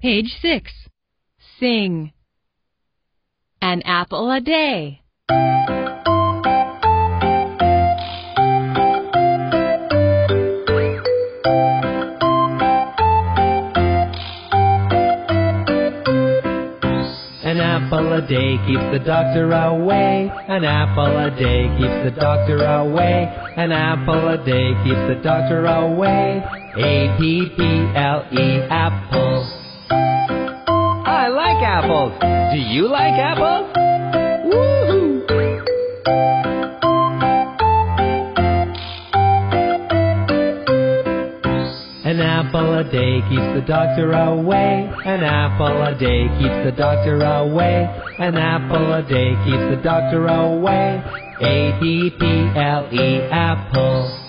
Page 6. Sing. An apple a day. An apple a day keeps the doctor away. An apple a day keeps the doctor away. An apple a day keeps the doctor away. A-P-P-L-E, apple. I like apples. Do you like apples? Woohoo! An apple a day keeps the doctor away. An apple a day keeps the doctor away. An apple a day keeps the doctor away. A-P-P-L-E, apple.